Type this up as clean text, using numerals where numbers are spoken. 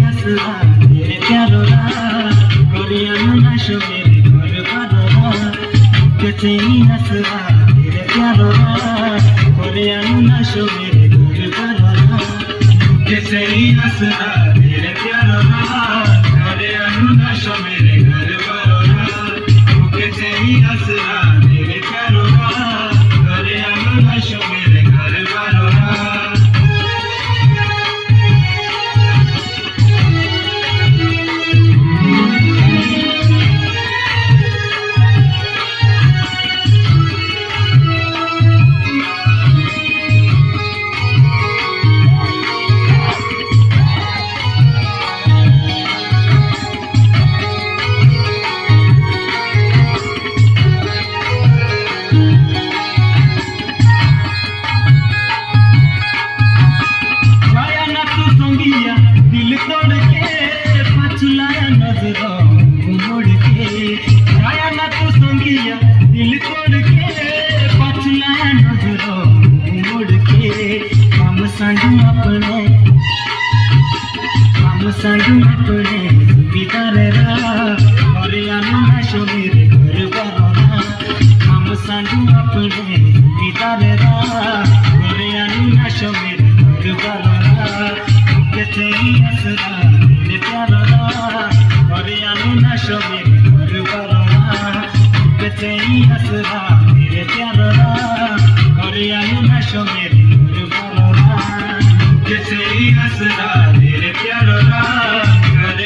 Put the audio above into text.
हसरा तेरे प्यारो कोरियन नाशो मेरे घर बारो कैसे हसरा तेरे प्यारो कोरियन नाशो मेरे घर बारो कैसे हसरा तेरे प्यारो कोरियन नाशो मेरे घर बारो कैसे हसरा तेरे प्यारो कोरियन नाशो मेरे घर बारो दिल तोड़ के पछुलाया नजरों मोड़ के आया ना तू संगिया दिल तोड़ के पछुलाया नजरों मोड़ के काम सांडू अपने बितारे और नाशो मेरे घर बारो काम सांडू अपने बितारे और नाशो मेरे घर बारो कैसे हसरा तेरे प्यारो और नाशो मेरे घर बारो कैसे हसरा तेरे प्यारो और